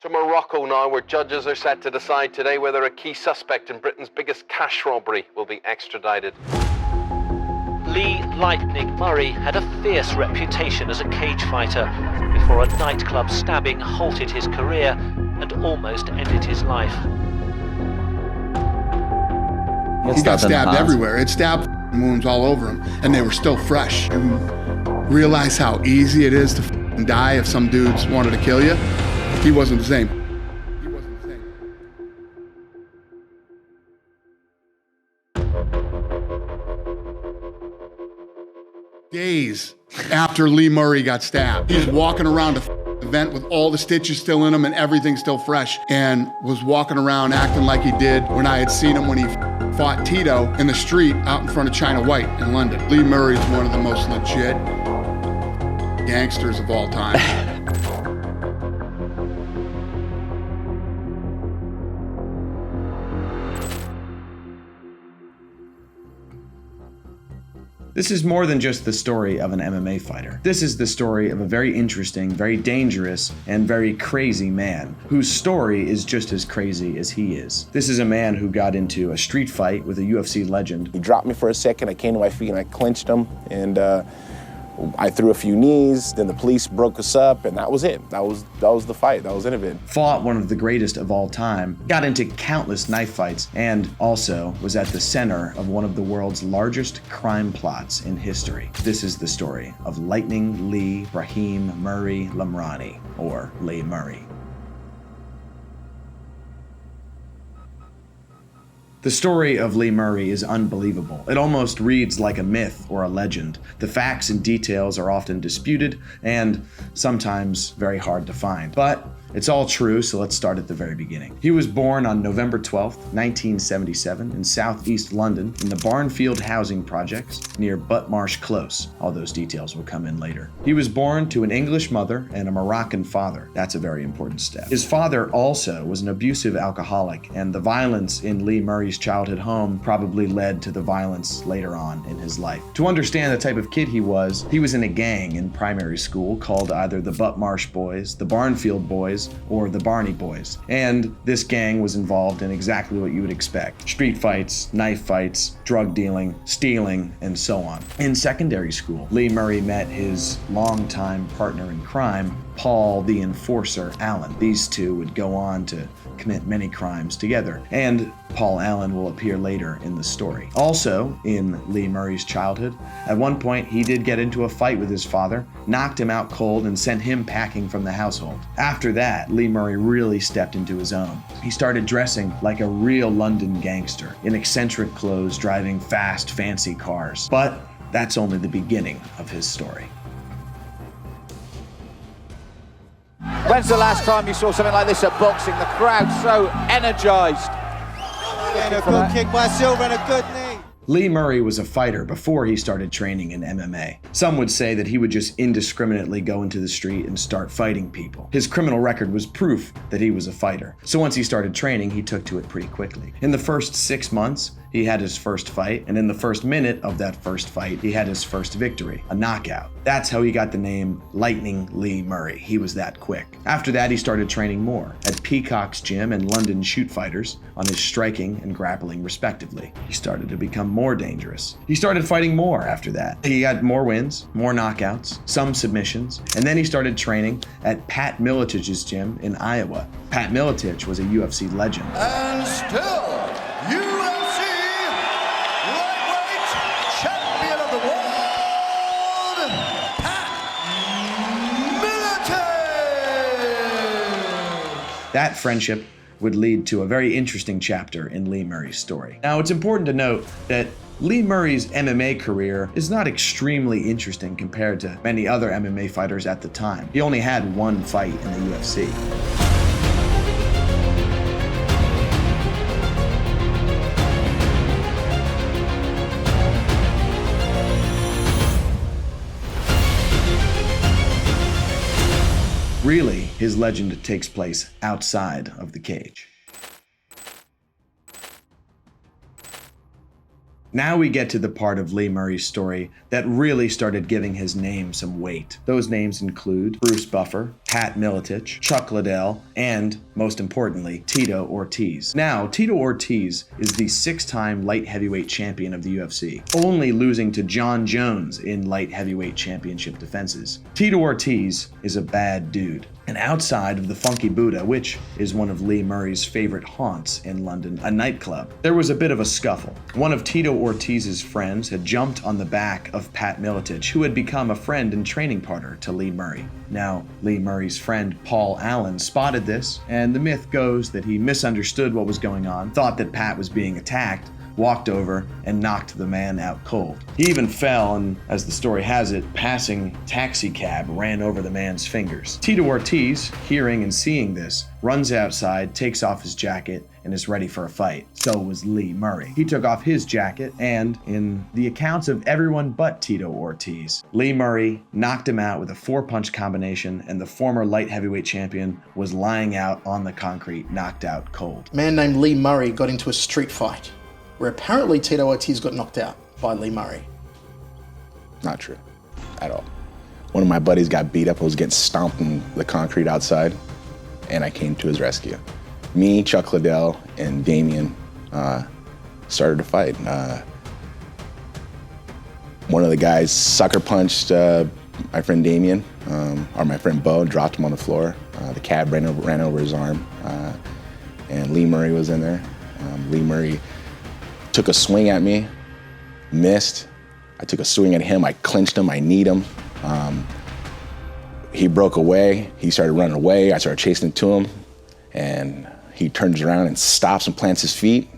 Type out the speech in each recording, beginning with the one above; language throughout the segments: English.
To Morocco now, where judges are set to decide today whether a key suspect in Britain's biggest cash robbery will be extradited. Lee "Lightning" Murray had a fierce reputation as a cage fighter before a nightclub stabbing halted his career and almost ended his life. He got stabbed everywhere. It stabbed wounds all over him, and they were still fresh. And realize how easy it is to die if some dudes wanted to kill you. He wasn't the same. Days after Lee Murray got stabbed, he's walking around the event with all the stitches still in him and everything still fresh, and was walking around acting like he did when I had seen him when he fought Tito in the street out in front of China White in London. Lee Murray is one of the most legit gangsters of all time. This is more than just the story of an MMA fighter. This is the story of a very interesting, very dangerous, and very crazy man, whose story is just as crazy as he is. This is a man who got into a street fight with a UFC legend. He dropped me for a second, I came to my feet and I clinched him, and I threw a few knees, then the police broke us up, and that was it. That was the fight, that was the event. Fought one of the greatest of all time, got into countless knife fights, and also was at the center of one of the world's largest crime plots in history. This is the story of Lightning Lee Brahim Murray Lamrani, or Lee Murray. The story of Lee Murray is unbelievable. It almost reads like a myth or a legend. The facts and details are often disputed and sometimes very hard to find. But it's all true, so let's start at the very beginning. He was born on November 12th, 1977 in southeast London in the Barnfield housing projects near Buttmarsh Close. All those details will come in later. He was born to an English mother and a Moroccan father. That's a very important step. His father also was an abusive alcoholic, and the violence in Lee Murray's childhood home probably led to the violence later on in his life. To understand the type of kid he was in a gang in primary school called either the Buttmarsh Boys, the Barnfield Boys, or the Barney Boys. And this gang was involved in exactly what you would expect. Street fights, knife fights, drug dealing, stealing, and so on. In secondary school, Lee Murray met his longtime partner in crime, Paul the Enforcer Allen. These two would go on to commit many crimes together, and Paul Allen will appear later in the story. Also, in Lee Murray's childhood, at one point he did get into a fight with his father, knocked him out cold, and sent him packing from the household. After that, Lee Murray really stepped into his own. He started dressing like a real London gangster, in eccentric clothes, driving fast, fancy cars. But that's only the beginning of his story. When's the last time you saw something like this at boxing? The crowd so energized. And a good kick by Silva and a good knee. Lee Murray was a fighter before he started training in MMA. Some would say that he would just indiscriminately go into the street and start fighting people. His criminal record was proof that he was a fighter. So once he started training, he took to it pretty quickly. In the first 6 months, he had his first fight, and in the first minute of that first fight, he had his first victory, a knockout. That's how he got the name Lightning Lee Murray. He was that quick. After that, he started training more at Peacock's gym and London Shoot Fighters on his striking and grappling respectively. He started to become more dangerous. He started fighting more after that. He got more wins, more knockouts, some submissions, and then he started training at Pat Militich's gym in Iowa. Pat Militich was a UFC legend. And still, UFC lightweight champion of the world, Pat Militich. That friendship would lead to a very interesting chapter in Lee Murray's story. Now, it's important to note that Lee Murray's MMA career is not extremely interesting compared to many other MMA fighters at the time. He only had one fight in the UFC. Really, his legend takes place outside of the cage. Now we get to the part of Lee Murray's story that really started giving his name some weight. Those names include Bruce Buffer, Pat Miletich, Chuck Liddell, and, most importantly, Tito Ortiz. Now, Tito Ortiz is the 6-time light heavyweight champion of the UFC, only losing to John Jones in light heavyweight championship defenses. Tito Ortiz is a bad dude. And outside of the Funky Buddha, which is one of Lee Murray's favorite haunts in London, a nightclub, there was a bit of a scuffle. One of Tito Ortiz's friends had jumped on the back of Pat Miletich, who had become a friend and training partner to Lee Murray. Now, Lee Murray's friend Paul Allen spotted this, and the myth goes that he misunderstood what was going on, thought that Pat was being attacked, walked over and knocked the man out cold. He even fell, and as the story has it, passing taxi cab ran over the man's fingers. Tito Ortiz, hearing and seeing this, runs outside, takes off his jacket, and is ready for a fight. So was Lee Murray. He took off his jacket, and in the accounts of everyone but Tito Ortiz, Lee Murray knocked him out with a 4-punch combination, and the former light heavyweight champion was lying out on the concrete, knocked out cold. A man named Lee Murray got into a street fight where apparently Tito Ortiz got knocked out by Lee Murray. Not true at all. One of my buddies got beat up and was getting stomped in the concrete outside, and I came to his rescue. Me, Chuck Liddell, and Damien started to fight. One of the guys sucker punched my friend Damien, or my friend Bo, dropped him on the floor. The cab ran over his arm, and Lee Murray was in there. Lee Murray took a swing at me, missed. I took a swing at him, I clinched him, I kneed him. He broke away, he started running away, I started chasing to him, and he turns around and stops and plants his feet.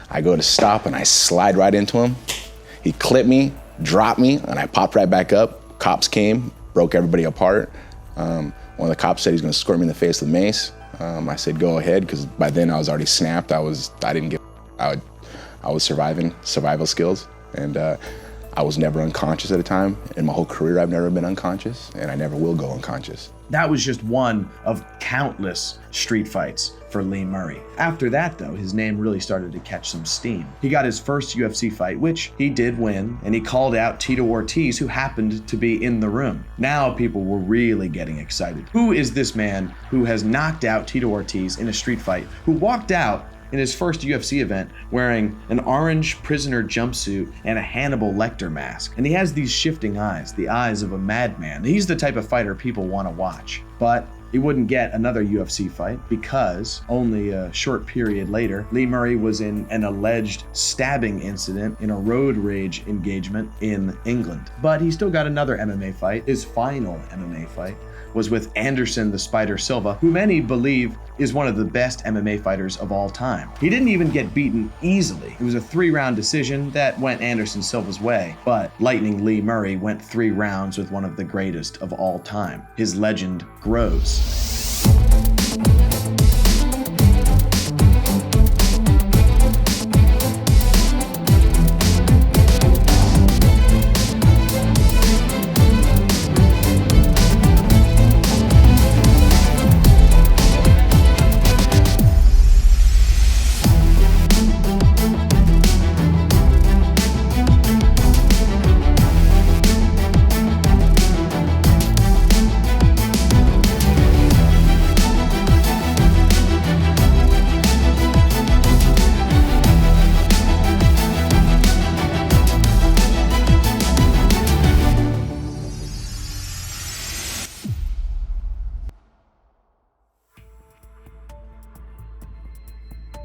I go to stop and I slide right into him. He clipped me, dropped me, and I popped right back up. Cops came, broke everybody apart. One of the cops said he's gonna squirt me in the face with a mace. I said, go ahead, because by then I was already snapped. I was surviving, survival skills, and I was never unconscious at the time. In my whole career, I've never been unconscious, and I never will go unconscious. That was just one of countless street fights for Lee Murray. After that, though, his name really started to catch some steam. He got his first UFC fight, which he did win, and he called out Tito Ortiz, who happened to be in the room. Now people were really getting excited. Who is this man who has knocked out Tito Ortiz in a street fight, who walked out in his first UFC event wearing an orange prisoner jumpsuit and a Hannibal Lecter mask? And he has these shifting eyes, the eyes of a madman. He's the type of fighter people want to watch. But he wouldn't get another UFC fight because only a short period later, Lee Murray was in an alleged stabbing incident in a road rage engagement in England. But he still got another MMA fight. His final MMA fight was with Anderson the Spider Silva, who many believe is one of the best MMA fighters of all time. He didn't even get beaten easily. It was a 3-round decision that went Anderson Silva's way, but Lightning Lee Murray went 3 rounds with one of the greatest of all time. His legend grows.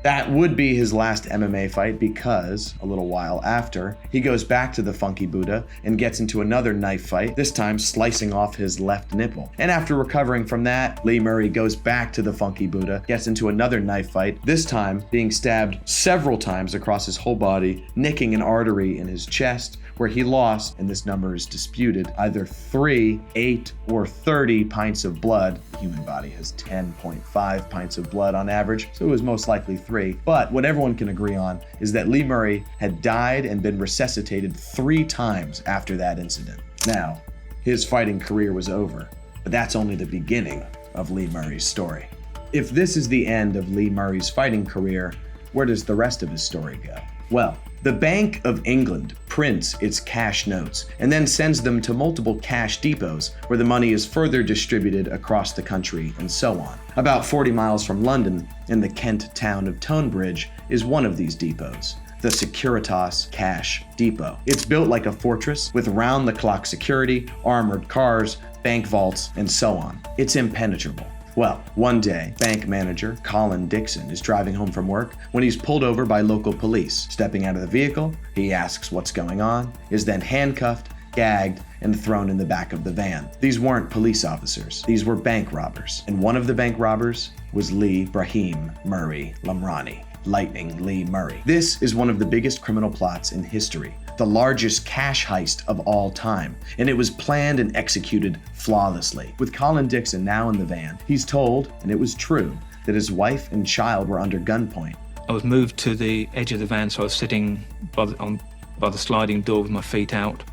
That would be his last MMA fight because, a little while after, he goes back to the Funky Buddha and gets into another knife fight, this time slicing off his left nipple. And after recovering from that, Lee Murray goes back to the Funky Buddha, gets into another knife fight, this time being stabbed several times across his whole body, nicking an artery in his chest, where he lost, and this number is disputed, either 3, 8, or 30 pints of blood. The human body has 10.5 pints of blood on average, so it was most likely 3. But what everyone can agree on is that Lee Murray had died and been resuscitated 3 times after that incident. Now, his fighting career was over, but that's only the beginning of Lee Murray's story. If this is the end of Lee Murray's fighting career, where does the rest of his story go? Well, the Bank of England prints its cash notes, and then sends them to multiple cash depots where the money is further distributed across the country and so on. About 40 miles from London, in the Kent town of Tonebridge, is one of these depots, the Securitas Cash Depot. It's built like a fortress with round-the-clock security, armored cars, bank vaults, and so on. It's impenetrable. Well, one day, bank manager Colin Dixon is driving home from work when he's pulled over by local police. Stepping out of the vehicle, he asks what's going on, is then handcuffed, gagged, and thrown in the back of the van. These weren't police officers. These were bank robbers. And one of the bank robbers was Lee Brahim Murray Lamrani, Lightning Lee Murray. This is one of the biggest criminal plots in history, the largest cash heist of all time, and it was planned and executed flawlessly. With Colin Dixon now in the van, he's told, and it was true, that his wife and child were under gunpoint. I was moved to the edge of the van, so I was sitting by the sliding door with my feet out,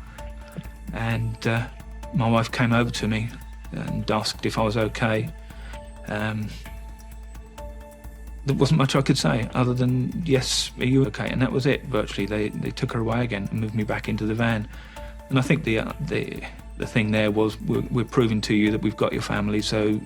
and my wife came over to me and asked if I was okay. There wasn't much I could say other than, yes, are you okay? And that was it, virtually. They took her away again and moved me back into the van. And I think the thing there was, we're proving to you that we've got your family, so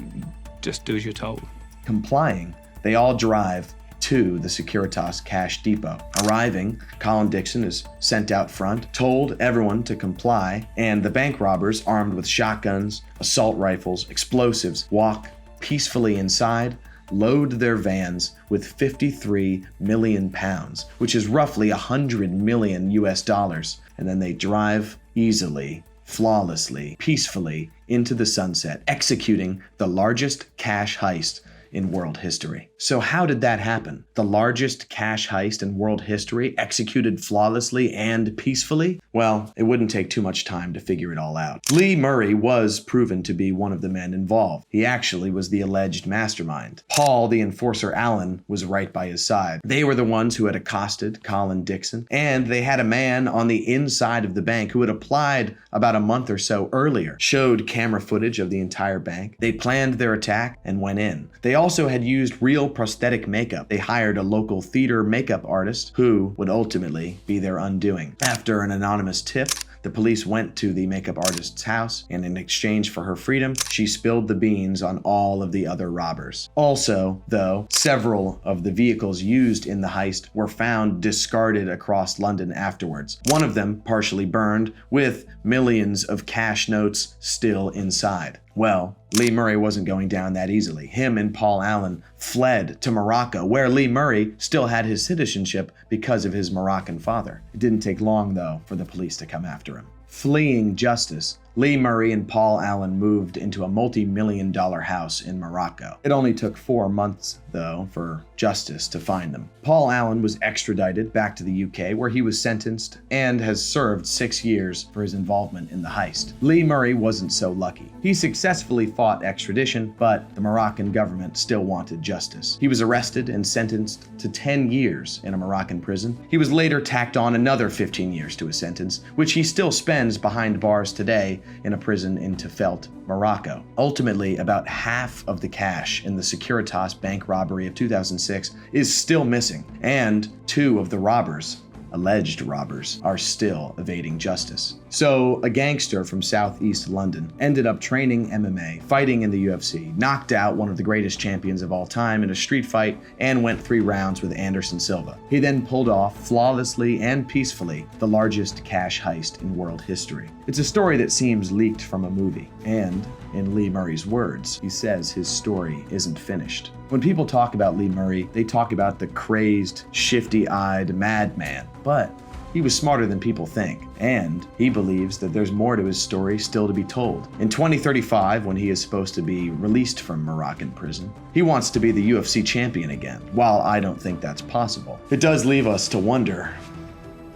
just do as you're told. Complying, they all drive to the Securitas Cash Depot. Arriving, Colin Dixon is sent out front, told everyone to comply, and the bank robbers, armed with shotguns, assault rifles, explosives, walk peacefully inside, load their vans with 53 million pounds, which is roughly 100 million US dollars, and then they drive easily, flawlessly, peacefully into the sunset, executing the largest cash heist in world history. So how did that happen? The largest cash heist in world history, executed flawlessly and peacefully? Well, it wouldn't take too much time to figure it all out. Lee Murray was proven to be one of the men involved. He actually was the alleged mastermind. Paul, the enforcer Allen, was right by his side. They were the ones who had accosted Colin Dixon, and they had a man on the inside of the bank who had applied about a month or so earlier, showed camera footage of the entire bank. They planned their attack and went in. They also had used real prosthetic makeup. They hired a local theater makeup artist who would ultimately be their undoing. After an anonymous tip, the police went to the makeup artist's house, and in exchange for her freedom, she spilled the beans on all of the other robbers. Also, though, several of the vehicles used in the heist were found discarded across London afterwards. One of them partially burned, with millions of cash notes still inside. Well, Lee Murray wasn't going down that easily. Him and Paul Allen fled to Morocco, where Lee Murray still had his citizenship because of his Moroccan father. It didn't take long, though, for the police to come after him. Fleeing justice, Lee Murray and Paul Allen moved into a multi-million-dollar house in Morocco. It only took 4 months, though, for justice to find them. Paul Allen was extradited back to the UK, where he was sentenced and has served 6 years for his involvement in the heist. Lee Murray wasn't so lucky. He successfully fought extradition, but the Moroccan government still wanted justice. He was arrested and sentenced to 10 years in a Moroccan prison. He was later tacked on another 15 years to his sentence, which he still spends behind bars today in a prison in Tafelt, Morocco. Ultimately, about half of the cash in the Securitas bank robbery of 2006 is still missing, and 2 of the robbers, alleged robbers, are still evading justice. So, a gangster from southeast London ended up training MMA, fighting in the UFC, knocked out one of the greatest champions of all time in a street fight, and went 3 rounds with Anderson Silva. He then pulled off, flawlessly and peacefully, the largest cash heist in world history. It's a story that seems leaked from a movie, and, in Lee Murray's words, he says his story isn't finished. When people talk about Lee Murray, they talk about the crazed, shifty-eyed madman, but he was smarter than people think, and he believes that there's more to his story still to be told. In 2035, when he is supposed to be released from Moroccan prison, he wants to be the UFC champion again. While I don't think that's possible, it does leave us to wonder,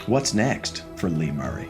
what's next for Lee Murray?